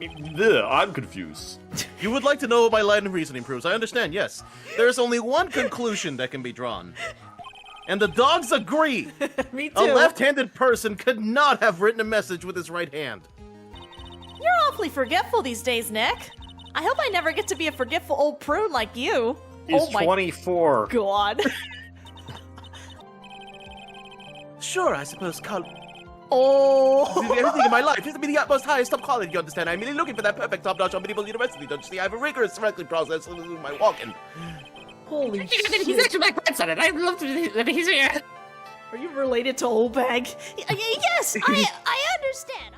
I'm confused. You would like to know what my line of reasoning proves. I understand, yes. There's only one conclusion that can be drawn. And the dogs agree. Me too. A left-handed person could not have written a message with his right hand. You're awfully forgetful these days, Nick. I hope I never get to be a forgetful old prune like you. He's oh my 24. God. Sure, I suppose Oh. everything in my life has to be the utmost highest top quality, you understand? I'm really looking for that perfect top-notch unbelievable university, don't you see? I have a rigorous selection process in my walking. Holy shit. He's actually my grandson, and I'd love to that he's here. Are you related to Old Bag? Yes, I understand.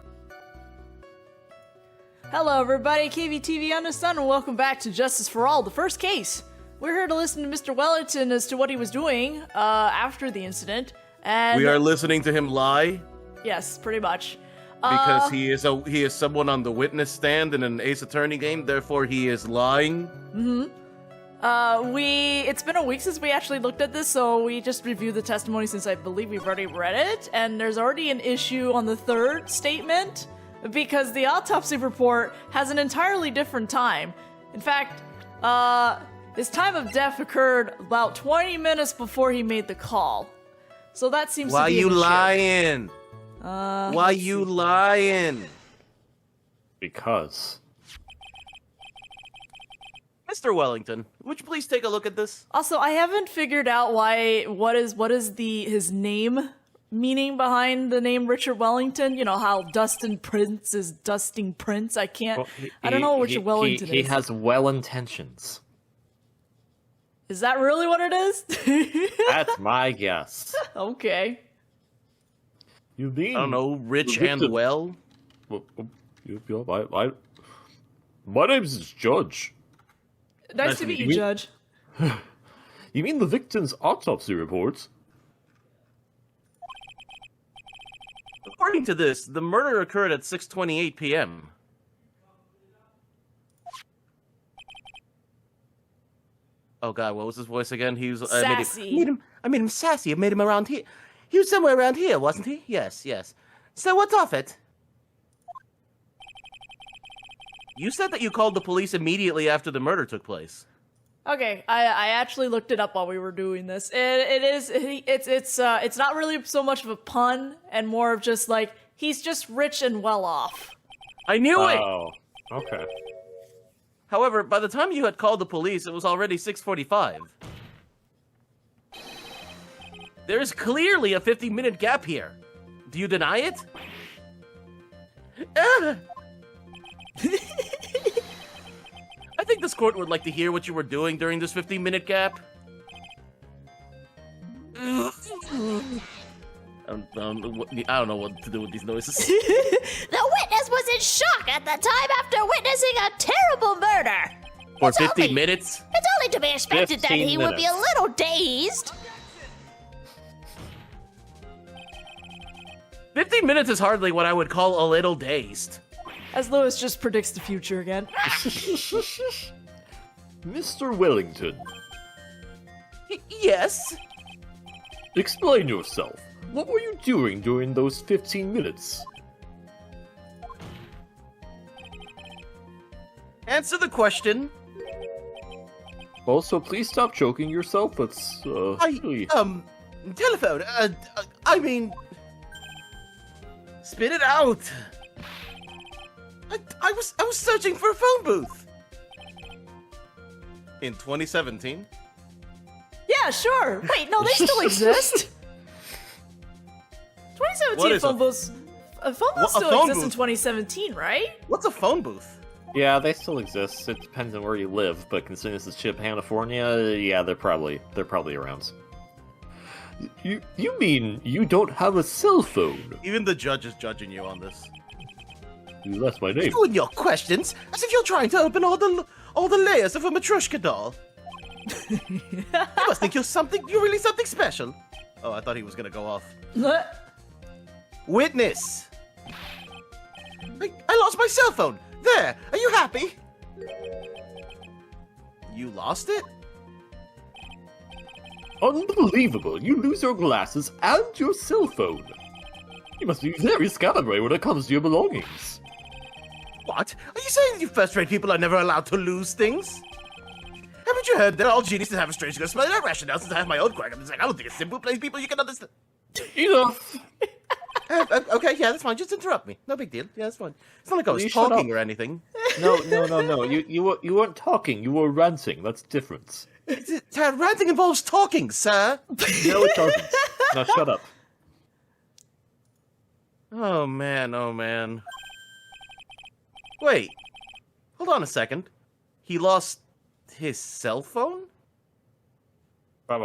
Hello, everybody. KVTV on the Sun, and welcome back to Justice for All, the first case. We're here to listen to Mr. Wellington as to what he was doing after the incident. And We are listening to him lie yes, pretty much. because he is someone on the witness stand in an Ace Attorney game, therefore he is lying. It's been a week since we actually looked at this, so we just reviewed the testimony since I believe we've already read it, and there's already an issue on the third statement because the autopsy report has an entirely different time. In fact, his time of death occurred about 20 minutes before he made the call. So that seems to be Why an you issue. lying? Why you lying? Because. Mr. Wellington, would you please take a look at this? Also, I haven't figured out what is his name meaning behind the name Richard Wellington. You know how Dustin Prince is Dusting Prince. I don't know what Richard Wellington is. He has well intentions. Is that really what it is? That's my guess. Okay. You mean? I don't know, rich the and victim- well? My name's Judge. Nice to meet you, meet- Judge. You mean the victim's autopsy report? According to this, the murder occurred at 6:28 p.m. Oh God, what was his voice again? He was Sassy. I made him sassy. I made him around here. He was somewhere around here, wasn't he? Yes, yes. So what's off it? You said that you called the police immediately after the murder took place. Okay, I actually looked it up while we were doing this. It's not really so much of a pun and more of just like he's just rich and well off. I knew it. Oh, okay. However, by the time you had called the police, it was already 6:45. There's clearly a 50-minute gap here. Do you deny it? I think this court would like to hear what you were doing during this 15-minute gap. I don't know what to do with these noises. The witness was in shock at the time after witnessing a terrible murder. For It's 15 only- minutes? It's only to be expected that 15 he would be a minutes. little dazed. 15 minutes is hardly what I would call a little dazed. As Lewis just predicts the future again. Mr. Wellington, Yes? explain yourself. What were you doing during those 15 minutes? Answer the question. Also, please stop choking yourself. That's, really... Telephone, I mean... Spit it out! I was searching for a phone booth! In 2017? Yeah, sure. Wait, no, they still exist. 2017 What is phone a- booths. Phone booths What- a still phone exist in booth? 2017, right? What's a phone booth? Yeah, they still exist. It depends on where you live, but considering this is California, yeah, they're probably around. You mean you don't have a cell phone? Even the judge is judging you on this. That's my name. You and your questions, as if you're trying to open all the layers of a Matryoshka doll. You must think you're really something special. Oh, I thought he was gonna go off. Witness! I lost my cell phone! There! Are you happy? You lost it? Unbelievable! You lose your glasses and your cell phone. You must be very scatterbrained when it comes to your belongings. What? Are you saying that you first-rate people are never allowed to lose things? Haven't you heard that all geniuses have a strange good smell? That rationale since I have my own quack. I'm just like, I don't think it's simple. Plain people you can understand. Enough. Okay, yeah, that's fine. Just interrupt me. No big deal. Yeah, that's fine. It's not like I was You shut talking up. or anything. No. You weren't talking. You were ranting. That's different. Ranting involves talking, sir. No, it doesn't. Now shut up. Oh, man, oh, man. Wait. Hold on a second. He lost his cell phone? Nick,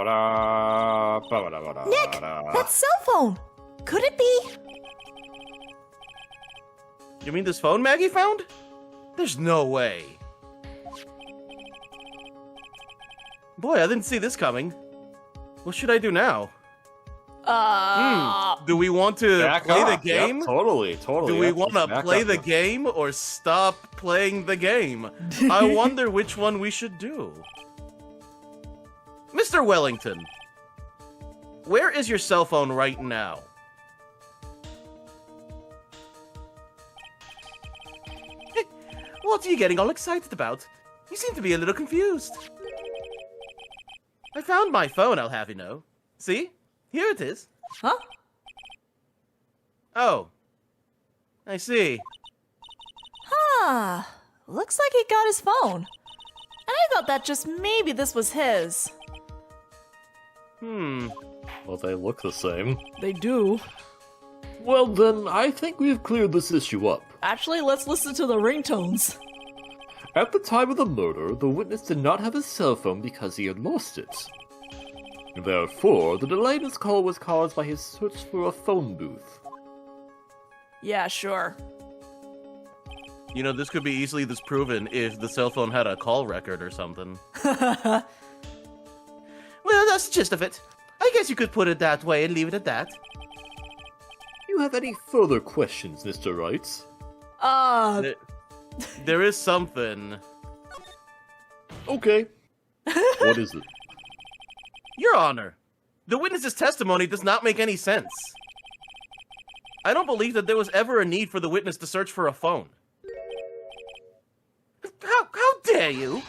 that's cell phone. Could it be? You mean this phone Maggie found? There's no way. Boy, I didn't see this coming. What should I do now? Do we want to Back play the off. game? Yep, totally. Do we want to play the game or stop playing the game? I wonder which one we should do. Mr. Wellington, where is your cell phone right now? What are you getting all excited about? You seem to be a little confused. I found my phone, I'll have you know. See? Here it is. Huh? Oh. I see. Huh. Looks like he got his phone. And I thought that just maybe this was his. Well, they look the same. They do. Well, then, I think we've cleared this issue up. Actually, let's listen to the ringtones. At the time of the murder, the witness did not have his cell phone because he had lost it. Therefore, the delay in his call was caused by his search for a phone booth. Yeah, sure. You know, this could be easily disproven if the cell phone had a call record or something. Well, that's the gist of it. I guess you could put it that way and leave it at that. You have any further questions, Mr. Wright? There is something. Okay. What is it? Your Honor, the witness's testimony does not make any sense. I don't believe that there was ever a need for the witness to search for a phone. How dare you?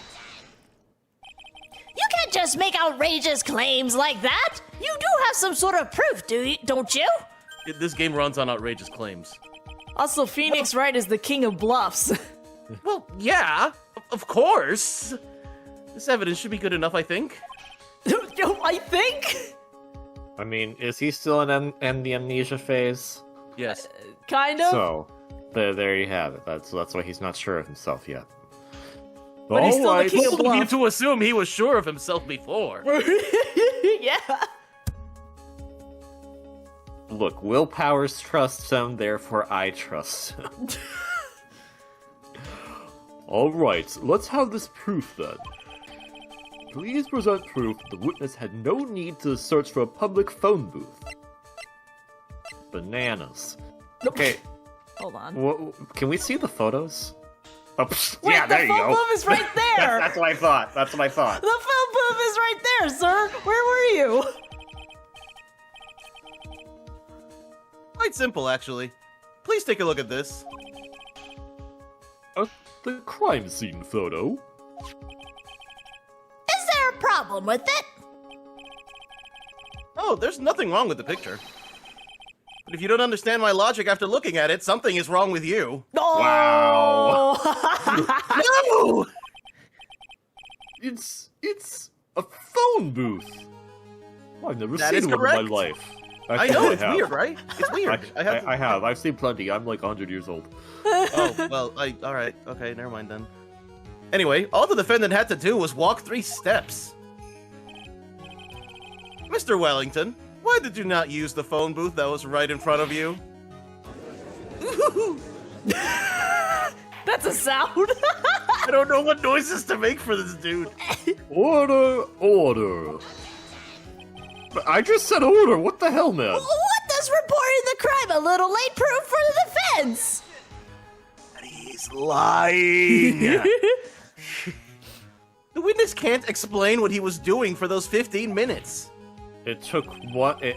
You can't just make outrageous claims like that. You do have some sort of proof, don't you? This game runs on outrageous claims. Also, Phoenix Wright is the king of bluffs. Well, yeah, of course. This evidence should be good enough, I think. I think? I mean, is he still in the amnesia phase? Yes. Kind of. So, there you have it. That's why he's not sure of himself yet. But he's still the king of People need bluff. to assume he was sure of himself before. Yeah. Look, Willpower's trusts him, therefore I trust him. Alright, let's have this proof then. Please present proof that the witness had no need to search for a public phone booth. Bananas. Okay, Hold on. can we see the photos? Oh, Wait, yeah, there the you phone go. booth is right there. That's what I thought. That's what I thought. The phone booth is right there, sir. Where were you? Quite simple, actually. Please take a look at this. The crime scene photo. Is there a problem with it? Oh, there's nothing wrong with the picture. But if you don't understand my logic after looking at it, something is wrong with you. Oh. No! It's a phone booth. I've never That seen is one in correct. my life. I know, it's have. weird, right? It's weird. I have. I've seen plenty. I'm like 100 years old. Oh, well, alright. Okay, never mind then. Anyway, all the defendant had to do was walk 3 steps. Mr. Wellington, why did you not use the phone booth that was right in front of you? That's a sound. I don't know what noises to make for this dude. Order, order. But I just said order. What the hell, man? What does reporting the crime a little late prove for the defense? He's lying. The witness can't explain what he was doing for those 15 minutes. It took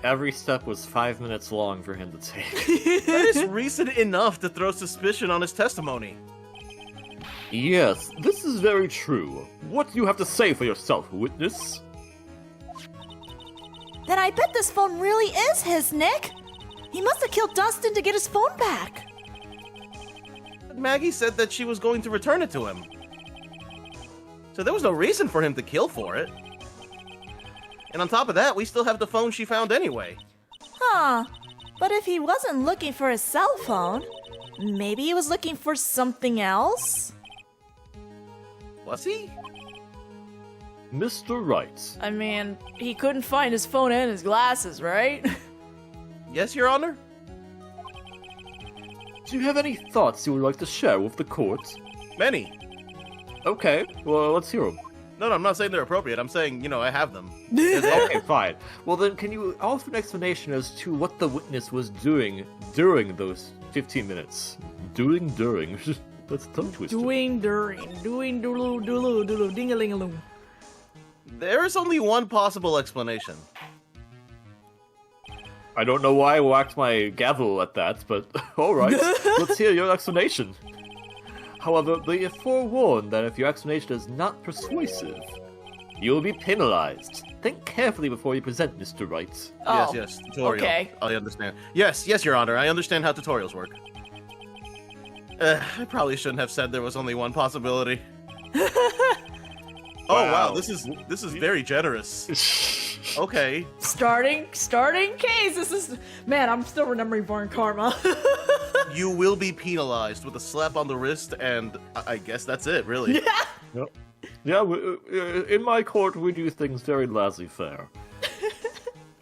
every step was 5 minutes long for him to take. That is reason enough to throw suspicion on his testimony. Yes, this is very true. What do you have to say for yourself, witness? Then I bet this phone really is his, Nick. He must have killed Dustin to get his phone back. Maggie said that she was going to return it to him. So there was no reason for him to kill for it. And on top of that, we still have the phone she found anyway. Huh. But if he wasn't looking for his cell phone, maybe he was looking for something else? Was he? Mr. Wright. I mean, he couldn't find his phone and his glasses, right? Yes, Your Honor? Do you have any thoughts you would like to share with the court? Many. Okay, well, let's hear them. No, I'm not saying they're appropriate. I'm saying, I have them. Okay, fine. Well then, can you offer an explanation as to what the witness was doing during those 15 minutes? During? That's a tongue twister. doing doodle ding-a-ling-a-loo. There is only one possible explanation. I don't know why I whacked my gavel at that, but alright. Let's hear your explanation. However, be forewarned that if your explanation is not persuasive, you will be penalized. Think carefully before you present, Mr. Wright. Oh, Yes, tutorial. okay. I understand. Yes, Your Honor, I understand how tutorials work. I probably shouldn't have said there was only one possibility. Oh wow, this is very generous. Okay. Starting case. This is, man, I'm still remembering Born Karma. You will be penalized with a slap on the wrist, and I guess that's it, really. Yep. Yeah, in my court we do things very laissez-faire.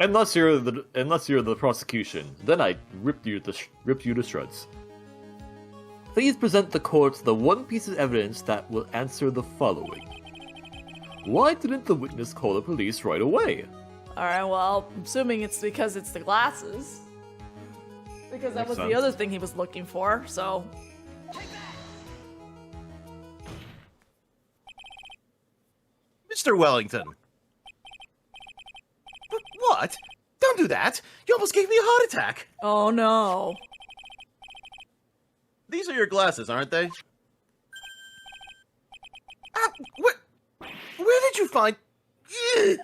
unless you're the prosecution, then I rip you to shreds. Please present the court the one piece of evidence that will answer the following. Why didn't the witness call the police right away? Alright, well, I'm assuming it's because it's the glasses. Because that Makes was sense. the other thing he was looking for, so. Mr. Wellington. But what? Don't do that! You almost gave me a heart attack! Oh no. These are your glasses, aren't they? Where did you find... Ugh.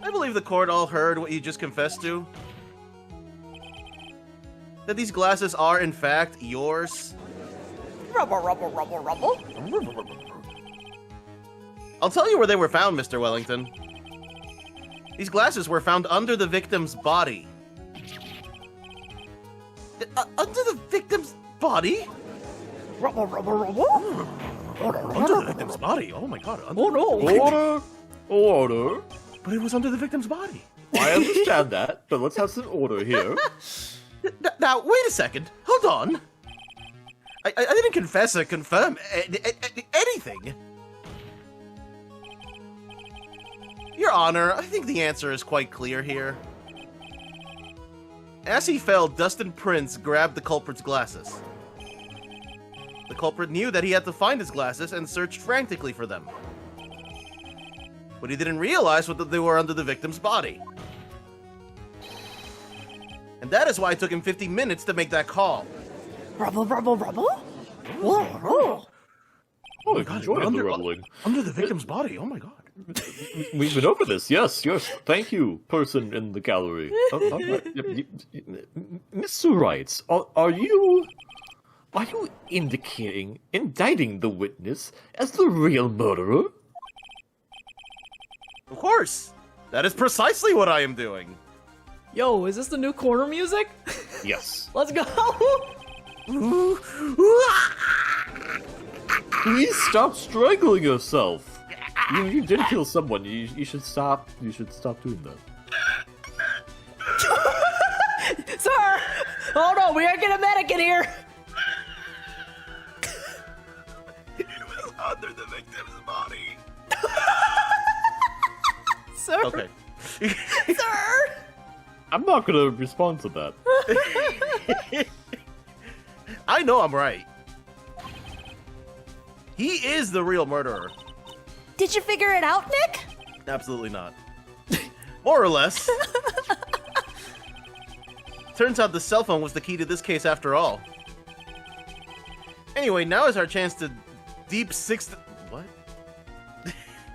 I believe the court all heard what you just confessed to. That these glasses are, in fact, yours. Rubble, rubble, rubble, rubble. I'll tell you where they were found, Mr. Wellington. These glasses were found under the victim's body. Under the victim's body? Rubble, rubble, rubble. Under the victim's body? Oh my god. Oh no. Order. But it was under the victim's body. I understand that, but let's have some order here. Now, wait a second. Hold on. I didn't confess or confirm anything. Your Honor, I think the answer is quite clear here. As he fell, Dustin Prince grabbed the culprit's glasses. The culprit knew that he had to find his glasses and searched frantically for them. What he didn't realize was that they were under the victim's body. And that is why it took him 50 minutes to make that call. Rubble, rubble, rubble. Whoa. Oh, I've enjoyed the rumbling. Under the victim's body, oh my god. We've been over this, yes. Thank you, person in the gallery. Mr. Wright, are you indicting the witness as the real murderer? Of course! That is precisely what I am doing. Yo, is this the new corner music? Yes. Let's go. Please stop strangling yourself. You did kill someone. You should stop. You should stop doing that. Sir! Oh no, we are getting a medic in here. It was under the victim's body. Sir. Okay. Sir. I'm not gonna respond to that. I know I'm right. He is the real murderer. Did you figure it out, Nick? Absolutely not. More or less. Turns out the cell phone was the key to this case after all. Anyway, now is our chance to deep six. What?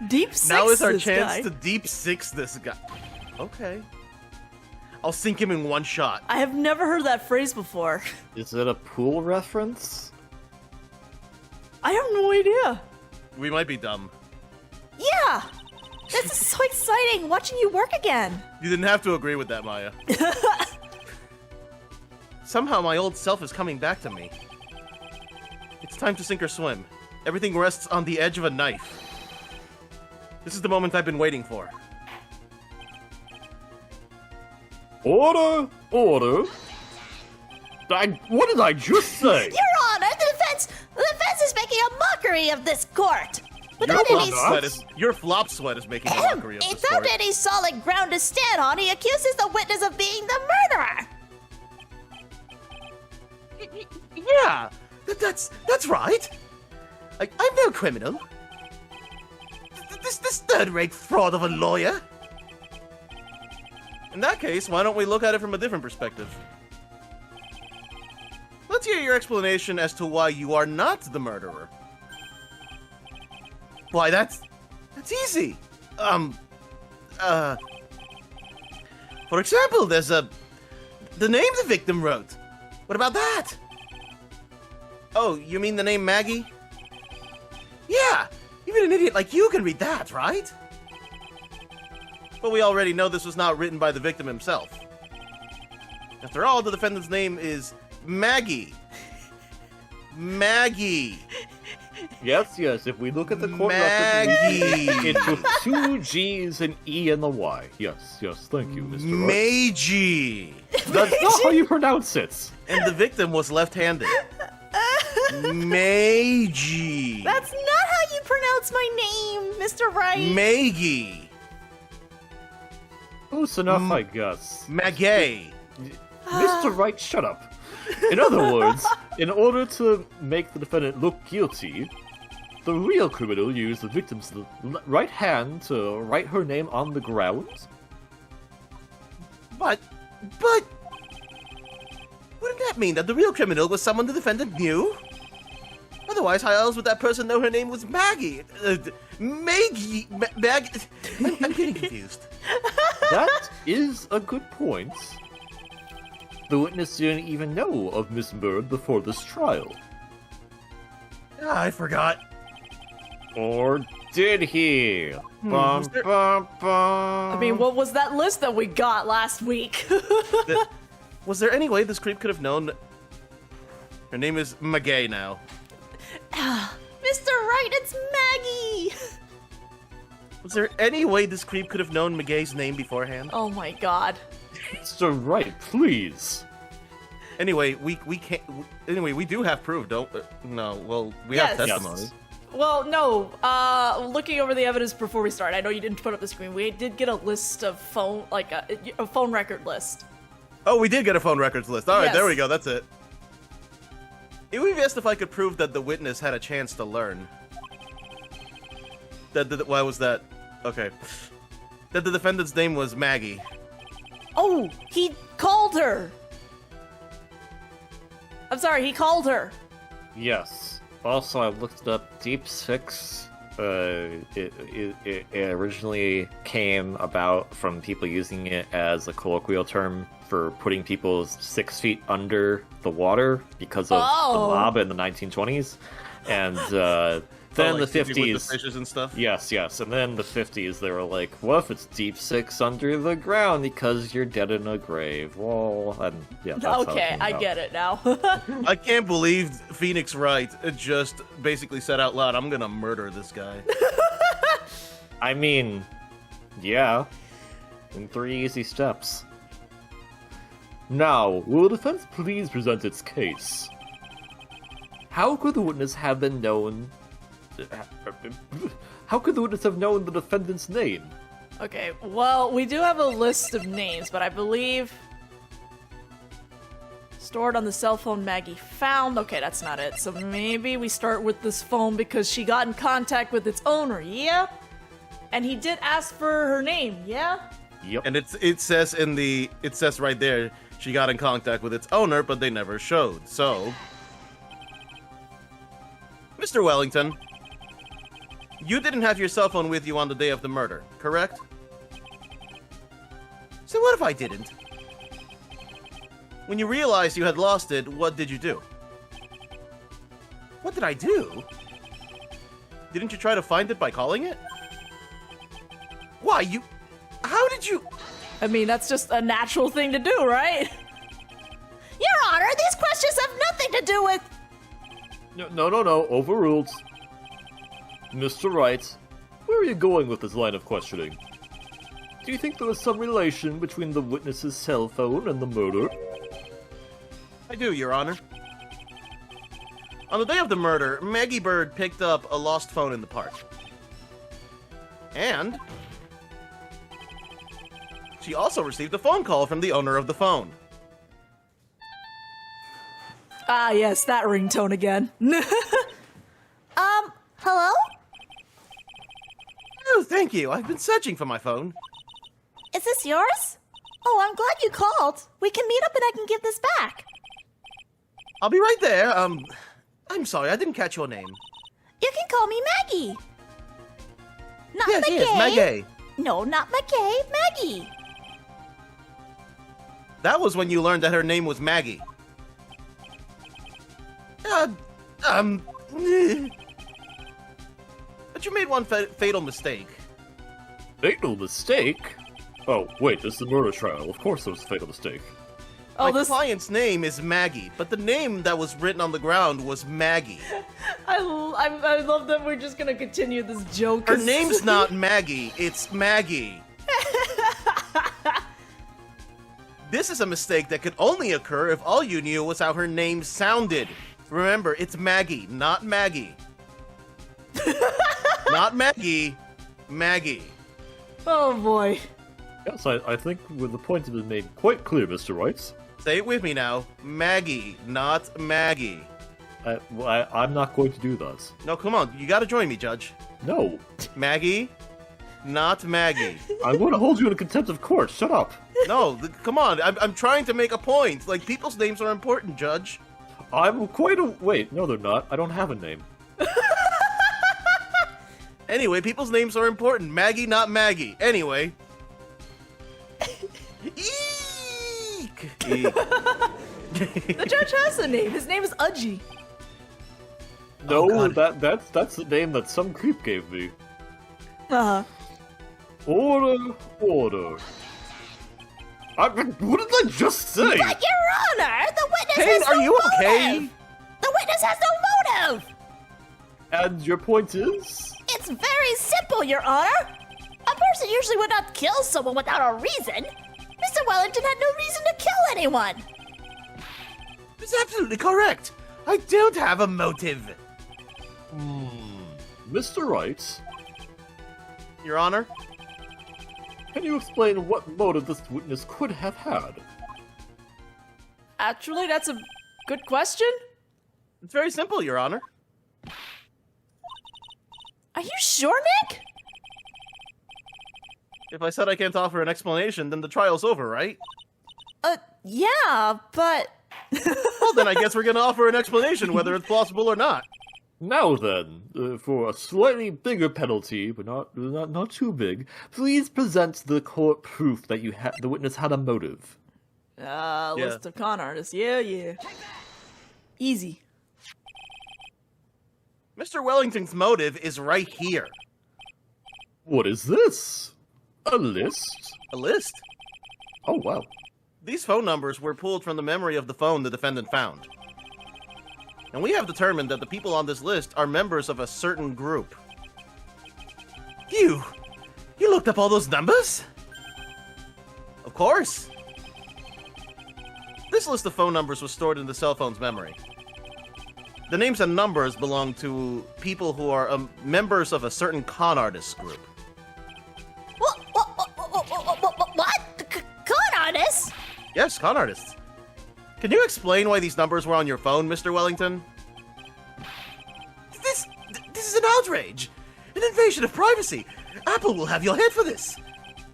Deep six. Now is our this chance guy. to deep six this guy. Okay. I'll sink him in one shot. I have never heard that phrase before. Is it a pool reference? I have no idea. We might be dumb. Yeah! This is so exciting, watching you work again. You didn't have to agree with that, Maya. Somehow my old self is coming back to me. It's time to sink or swim. Everything rests on the edge of a knife. This is the moment I've been waiting for. Order! Order! What did I just say? Your Honor, the defense is making a mockery of this court. Your flop sweat is making a mockery of this Without court. any solid ground to stand on, he accuses the witness of being the murderer. Yeah, that's right. I'm no criminal. This third-rate fraud of a lawyer. In that case, why don't we look at it from a different perspective? Let's hear your explanation as to why you are not the murderer. Why, that's easy. For example, there's the name the victim wrote. What about that? Oh, you mean the name Maggie? Yeah, even an idiot like you can read that, right? But we already know this was not written by the victim himself. After all, the defendant's name is Maggey. Maggie. Yes, if we look at the court Maggie. record, it's with 2 G's, an E, and a Y. Yes, thank you, Mr. Wright. Maggie. That's not how you pronounce it. And the victim was left-handed. Maggie. That's not how you pronounce my name, Mr. Wright. Maggie. Close enough, I guess. Maggay. Mr. Wright, shut up. In other words, in order to make the defendant look guilty, the real criminal used the victim's right hand to write her name on the ground. But, wouldn't that mean that the real criminal was someone the defendant knew? Otherwise, how else would that person know her name was Maggie? Maggie? Maggie? I'm getting confused. That is a good point. The witness didn't even know of Miss Bird before this trial. I forgot. Or did he? Bum, was there- bum, bum. I mean, what was that list that we got last week? Was there any way this creep could have known? Her name is Maggay now. Mr. Wright, it's Maggie. Was there any way this creep could have known Maggay's name beforehand? Oh my god. Mr. Wright, please. Anyway, we can't. Anyway, we do have proof, don't? No. Well, we have Yes. testimony. Yes. Well, no. Looking over the evidence before we start, I know you didn't put up the screen. We did get a list of phone, like a phone record list. Oh, we did get a phone records list. All right, Yes. there we go. That's it. We've asked if I could prove that the witness had a chance to learn. Why was that? Okay. That the defendant's name was Maggie. Oh, he called her. I'm sorry, he called her. Yes. Also, I looked it up. Deep Six. It originally came about from people using it as a colloquial term for putting people 6 feet under the water because of the mob in the 1920s, and then Oh, the like keeping with 50s. the fishes and stuff. Yes, and then the 50s, they were like, what if it's deep 6 under the ground because you're dead in a grave? Well, and yeah, that's how it Okay, came I about. get it now. I can't believe Phoenix Wright just basically said out loud, "I'm gonna murder this guy." I mean, yeah, in 3 easy steps. Now, will the defense please present its case? How could the witness have been known... How could the witness have known the defendant's name? Okay, well, we do have a list of names, but I believe... Stored on the cell phone Maggie found. Okay, that's not it. So maybe we start with this phone because she got in contact with its owner, yeah? And he did ask for her name, yeah? Yep. And it says right there, she got in contact with its owner, but they never showed. So Mr. Wellington, you didn't have your cell phone with you on the day of the murder, correct? So what if I didn't? When you realized you had lost it, what did you do? What did I do? Didn't you try to find it by calling it? Why, you... How did you... I mean, that's just a natural thing to do, right? Your Honor, these questions have nothing to do with... No. Overruled. Mr. Wright, where are you going with this line of questioning? Do you think there was some relation between the witness's cell phone and the murder? I do, Your Honor. On the day of the murder, Maggie Bird picked up a lost phone in the park. And... she also received a phone call from the owner of the phone. Ah, yes, that ringtone again. Hello? Oh, thank you. I've been searching for my phone. Is this yours? Oh, I'm glad you called. We can meet up and I can give this back. I'll be right there. I'm sorry, I didn't catch your name. You can call me Maggie. Not Yes, Maggay. yes, Maggay. No, not Maggay, Maggie. That was when you learned that her name was Maggie. But you made one fatal mistake. Fatal mistake? Oh, wait, this is a murder trial. Of course it was a fatal mistake. Oh, My this... client's name is Maggie, but the name that was written on the ground was Maggie. I love that we're just gonna continue this joke. Her 'cause- name's not Maggie, it's Maggie. This is a mistake that could only occur if all you knew was how her name sounded. Remember, it's Maggie, not Maggie. Not Maggie, Maggie. Oh boy. Yes, I think the point has been made quite clear, Mr. Wright. Say it with me now. Maggie, not Maggie. I'm not going to do that. No, come on, you gotta join me, Judge. No, Maggie, not Maggie. I'm going to hold you in contempt of court. Shut up. No, come on, I'm trying to make a point. Like, people's names are important, Judge. I'm quite a... Wait, no they're not. I don't have a name. Anyway, people's names are important. Maggie, not Maggie. Anyway. Eek! Eek. The judge has a name. His name is Udgy. No, Oh, God. that's the name that some creep gave me. Uh-huh. Order. What did I just say? But, Your Honor, the witness Kane, has are no you motive. okay? The witness has no motive. And your point is? It's very simple, Your Honor. A person usually would not kill someone without a reason. Mr. Wellington had no reason to kill anyone. That's absolutely correct. I don't have a motive. Mr. Wright, Your Honor? can you explain what motive this witness could have had? Actually, that's a good question. It's very simple, Your Honor. Are you sure, Nick? If I said I can't offer an explanation, then the trial's over, right? Yeah, but... Well, then I guess we're gonna offer an explanation whether it's plausible or not. Now then, for a slightly bigger penalty, but not too big, please present the court proof that the witness had a motive. List of con artists. Yeah. Easy. Mr. Wellington's motive is right here. What is this? A list? A list? Oh, wow. These phone numbers were pulled from the memory of the phone the defendant found. And we have determined that the people on this list are members of a certain group. You looked up all those numbers? Of course. This list of phone numbers was stored in the cell phone's memory. The names and numbers belong to people who are members of a certain con artist group. What? Con artists? Yes, con artists. Can you explain why these numbers were on your phone, Mr. Wellington? This is an outrage! An invasion of privacy! Apple will have your head for this!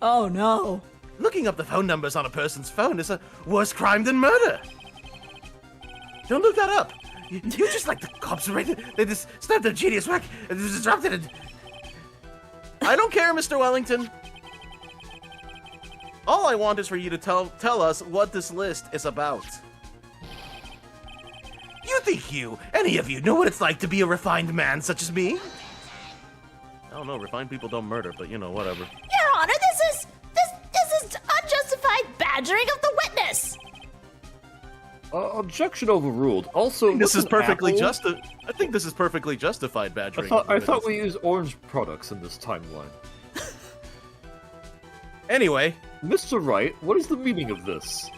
Oh, no. Looking up the phone numbers on a person's phone is a worse crime than murder! Don't look that up! You just like the cops, right? They just snapped their genius whack and just dropped it. I don't care, Mr. Wellington. All I want is for you to tell us what this list is about. You think any of you, know what it's like to be a refined man such as me? I don't know, refined people don't murder, but you know, whatever. Your Honor, this is unjustified badgering of the witness. Objection overruled. Also, This is perfectly apple? I think this is perfectly justified badgering. I thought we used orange products in this timeline. Anyway, Mr. Wright, what is the meaning of this?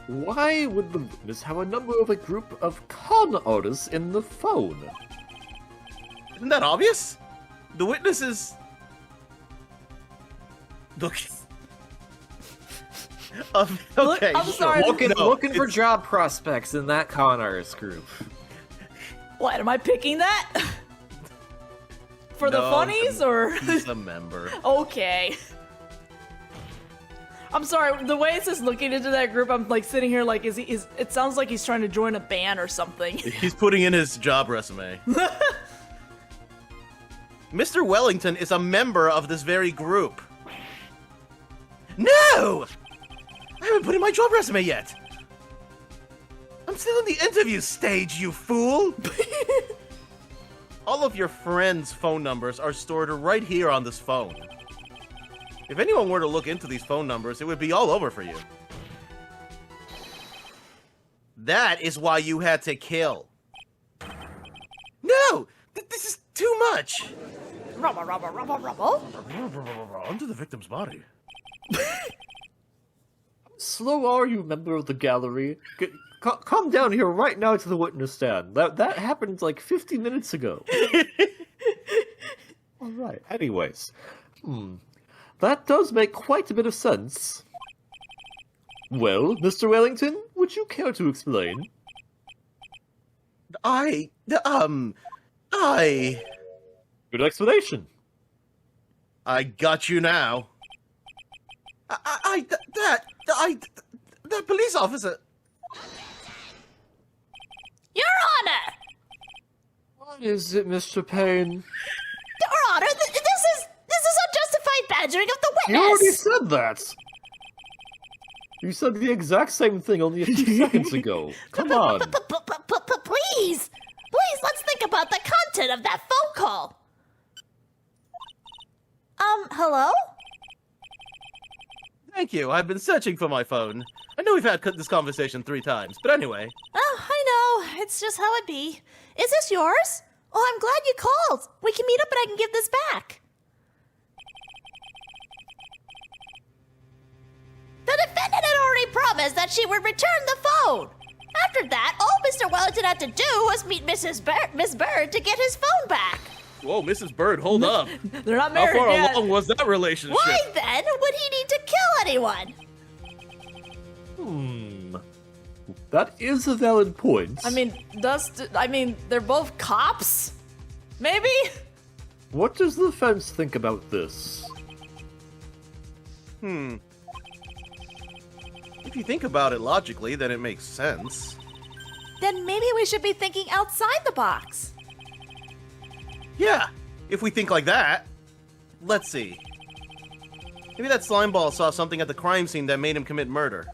Why would the witness have a number of a group of con artists in the phone? isn't that obvious? The witness is... Look. Okay, I'm sure. sorry. Looking for job prospects in that con artist group. What, am I picking that? For the No, funnies, or? He's a member. Okay. I'm sorry, the way it's just looking into that group, I'm like sitting here like, it sounds like he's trying to join a band or something. He's putting in his job resume. Mr. Wellington is a member of this very group. No! I haven't put in my job resume yet. I'm still in the interview stage, you fool! All of your friends' phone numbers are stored right here on this phone. If anyone were to look into these phone numbers, it would be all over for you. That is why you had to kill. No! This is too much! Rubble, rubble, rubble, rubble. Onto the victim's body. Slow are you, member of the gallery? Come down here right now to the witness stand. That happened like 50 minutes ago. Alright, anyways. That does make quite a bit of sense. Well, Mr. Wellington, would you care to explain? Good explanation. I got you now. That police officer. Your Honor! What is it, Mr. Payne? Your Honor, this is unjustified badgering of the You already witness! said that! You said the exact same thing only a few seconds ago. Come on. Please! Please, let's think about the content of that phone call! Hello? Thank you. I've been searching for my phone. I know we've had this conversation 3 times, but anyway. Oh, I know. It's just how it be. Is this yours? Oh, I'm glad you called. We can meet up and I can give this back. The defendant had already promised that she would return the phone. After that, all Mr. Wellington had to do was meet Miss Bird to get his phone back. Whoa, Mrs. Bird, hold up. They're not How married far yet. along was that relationship? Why then would he need to kill anyone? That is a valid point. I mean, they're both cops? Maybe? What does the fence think about this? If you think about it logically, then it makes sense. Then maybe we should be thinking outside the box. Yeah, if we think like that. Let's see. Maybe that slimeball saw something at the crime scene that made him commit murder.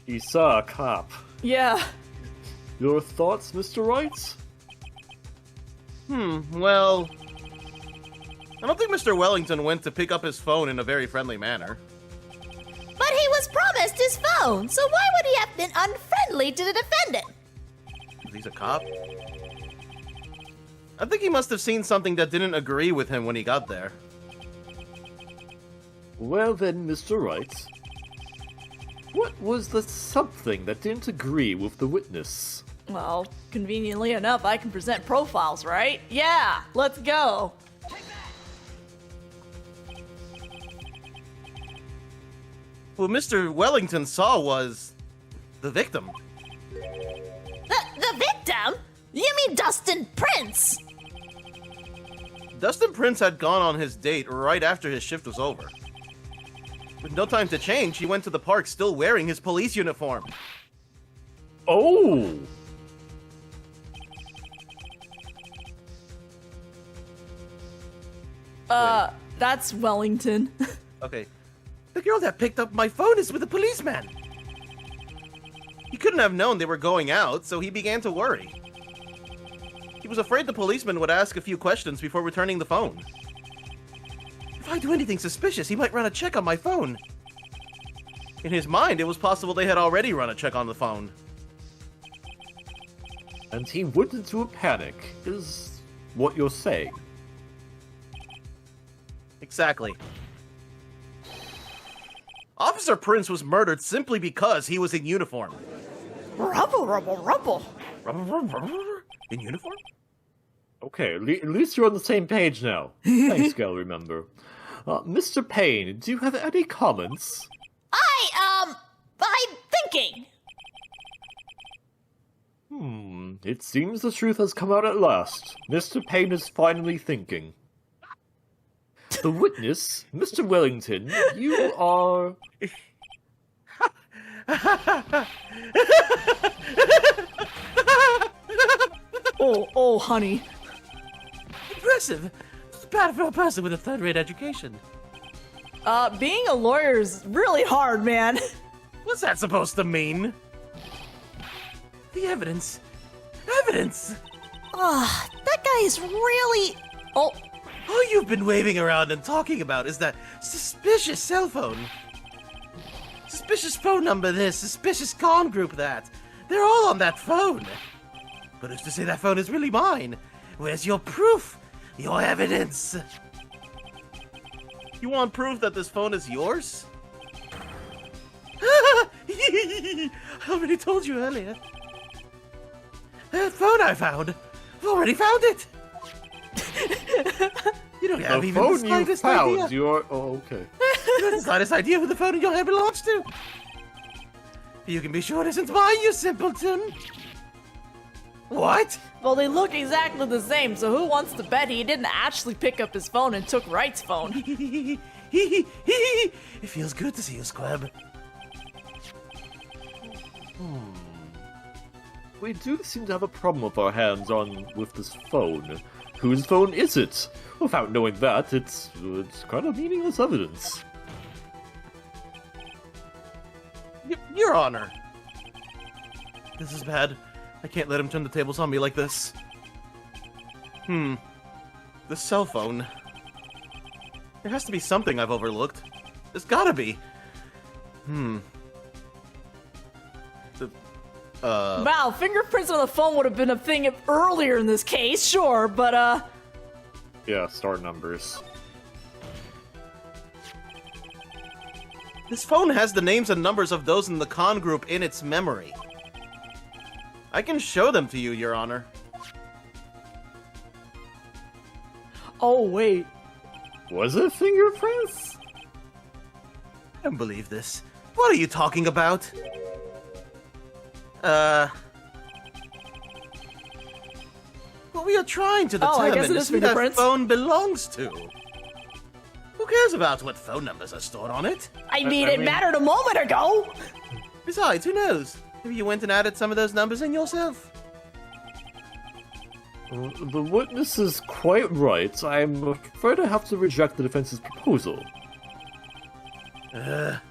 He saw a cop. Yeah. Your thoughts, Mr. Wright? Well... I don't think Mr. Wellington went to pick up his phone in a very friendly manner. But he was promised his phone, so why would he have been unfriendly to the defendant? He's a cop? I think he must have seen something that didn't agree with him when he got there. Well then, Mr. Wright. What was the something that didn't agree with the witness? Well, conveniently enough, I can present profiles, right? Yeah, let's go. What Mr. Wellington saw was... the victim. The victim? You mean Dustin Prince? Dustin Prince had gone on his date right after his shift was over. With no time to change, he went to the park still wearing his police uniform. Oh! That's Wellington. Okay. The girl that picked up my phone is with a policeman. He couldn't have known they were going out, so he began to worry. He was afraid the policeman would ask a few questions before returning the phone. If I do anything suspicious, he might run a check on my phone. In his mind, it was possible they had already run a check on the phone. And he went into a panic, is what you're saying. Exactly. Officer Prince was murdered simply because he was in uniform. Rubble, rubble, rubble. In uniform? Okay, at least you're on the same page now. Thanks, gallery member. Mr. Payne, do you have any comments? I'm thinking. It seems the truth has come out at last. Mr. Payne is finally thinking. The witness, Mr. Wellington, you are... Oh, honey. Impressive. It's bad for a person with a third-rate education. Being a lawyer is really hard, man. What's that supposed to mean? The evidence. Evidence! That guy is really... Oh, All you've been waving around and talking about is that suspicious cell phone. Suspicious phone number this, suspicious con group that. They're all on that phone. But who's to say that phone is really mine? Where's your proof? Your evidence? You want proof that this phone is yours? I already told you earlier. That phone I found. I've already found it. You don't have The even the phone you slightest found, idea. you're... Oh, okay. You have the slightest idea who the phone in your hand belongs to. You can be sure it isn't mine, you simpleton. What? well, they look exactly the same, so who wants to bet he didn't actually pick up his phone and took Wright's phone? It feels good to see you, Squab. We do seem to have a problem with our hands on with this phone. Whose phone is it? Without knowing that, it's kind of meaningless evidence. Your Honor. This is bad. I can't let him turn the tables on me like this. The cell phone. There has to be something I've overlooked. There's gotta be. Wow, fingerprints on the phone would have been a thing earlier in this case, sure, but Yeah, star numbers. This phone has the names and numbers of those in the con group in its memory. I can show them to you, Your Honor. oh wait. Was it fingerprints? I don't believe this. What are you talking about? What we are trying to Oh, I guess determine it is is who that fingerprints. phone belongs to. Who cares about what phone numbers are stored on it? I mean, I it mean- mattered a moment ago. Besides, who knows? Maybe you went and added some of those numbers in yourself. The witness is quite right. I'm afraid I have to reject the defense's proposal. That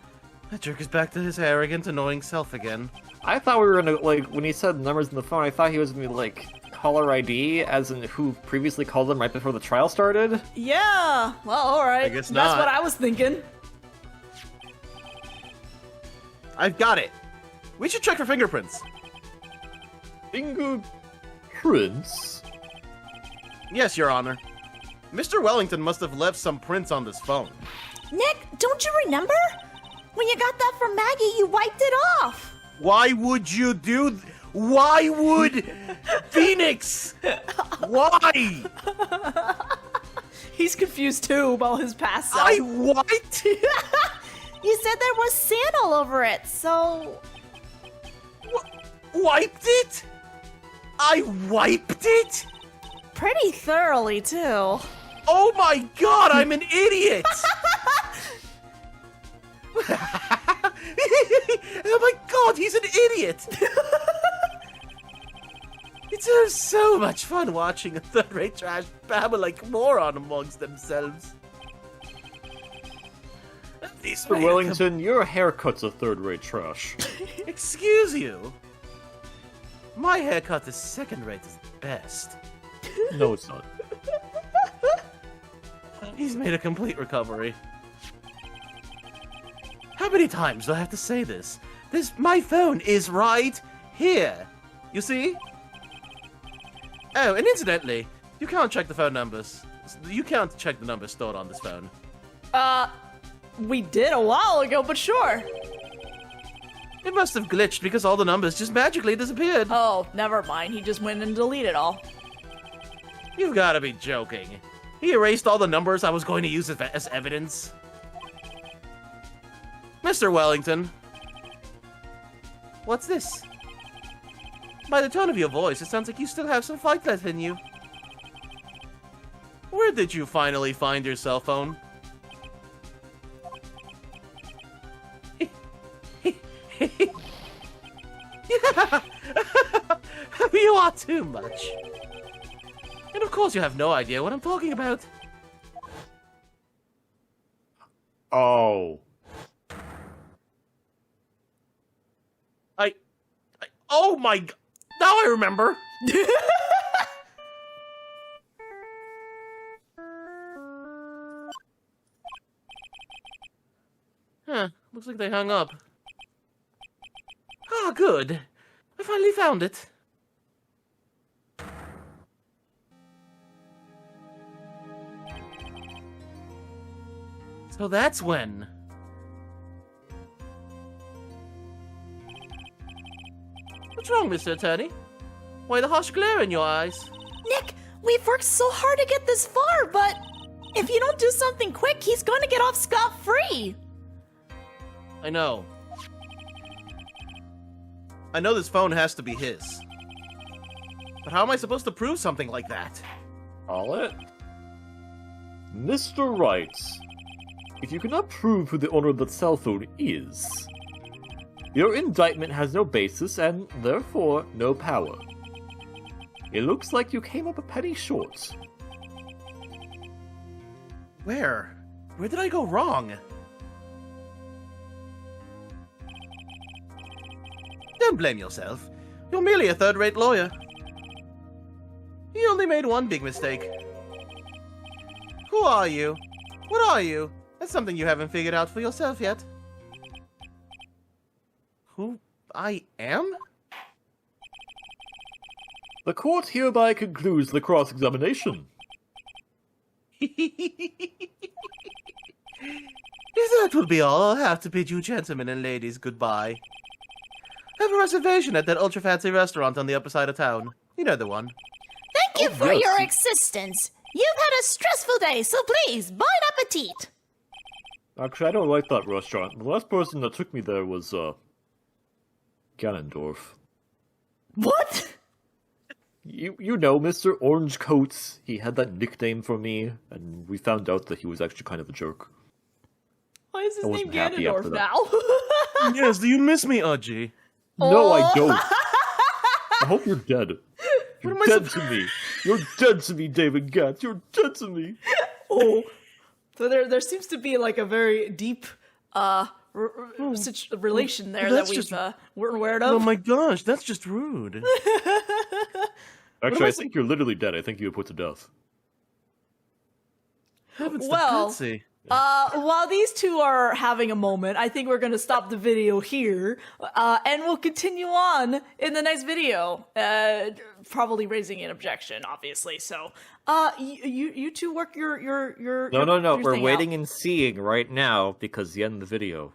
jerk is back to his arrogant, annoying self again. I thought we were gonna, like, when he said numbers in the phone, I thought he was gonna be, like, caller ID, as in who previously called him right before the trial started. Yeah, well, alright. I guess That's not. what I was thinking. I've got it. We should check for fingerprints. Fingerprints? Yes, Your Honor. Mr. Wellington must have left some prints on this phone. Nick, don't you remember? When you got that from Maggie, you wiped it off. Why would you do Why would Phoenix? Why? He's confused too about his past self. I what? You said there was sand all over it, so... Wiped it? I wiped it? Pretty thoroughly, too. Oh my god, I'm an idiot! Oh my god, he's an idiot! It's so much fun watching a third-rate trash babble like moron amongst themselves. Mr. Wellington, your haircut's a third-rate trash. Excuse you. My haircut is second-rate at best. No, it's not. He's made a complete recovery. How many times do I have to say this? My phone is right here. You see? Oh, and incidentally, you can't check the phone numbers. You can't check the numbers stored on this phone. We did a while ago, but sure. It must have glitched because all the numbers just magically disappeared. Oh, never mind. He just went and deleted all. You've gotta be joking. He erased all the numbers I was going to use as evidence. Mr. Wellington. What's this? By the tone of your voice, it sounds like you still have some fight left in you. Where did you finally find your cell phone? You are too much. And of course you have no idea what I'm talking about. Oh. Oh my god. Now I remember. Huh. Looks like they hung up. Ah, good. I finally found it. So that's when. What's wrong, Mr. Attorney? Why the harsh glare in your eyes? Nick, we've worked so hard to get this far, but if you don't do something quick, he's going to get off scot-free. I know. I know this phone has to be his. But how am I supposed to prove something like that? All it? Mr. Wright, if you cannot prove who the owner of that cell phone is, your indictment has no basis and, therefore, no power. It looks like you came up a penny short. Where? Where did I go wrong? Don't blame yourself. You're merely a third-rate lawyer. You only made one big mistake. Who are you? What are you? That's something you haven't figured out for yourself yet. Who I am? The court hereby concludes the cross-examination. If that will be all, I'll have to bid you gentlemen and ladies goodbye. I have a reservation at that ultra-fancy restaurant on the upper side of town. You know the one. Thank you for yes. your existence. You've had a stressful day, so please, bon appetit. Actually, I don't like that restaurant. The last person that took me there was, Ganondorf. What? You know, Mr. Orange Coats. He had that nickname for me, and we found out that he was actually kind of a jerk. Why is his I name wasn't happy after Ganondorf that. now? Yes, do you miss me, Audrey? No, I don't. I hope you're dead. You're am I dead to me. You're dead to me, David Gatz. You're dead to me. Oh. So there seems to be like a very deep relation there that that's we just- weren't aware of. Oh my gosh, that's just rude. Actually, I think you're literally dead. I think you were put to death. Heavens to Well, Betsy. While these two are having a moment, I think we're going to stop the video here, and we'll continue on in the next video. Probably raising an objection, obviously. So, you two work your No. your We're thing waiting out. and seeing right now because the end of the video.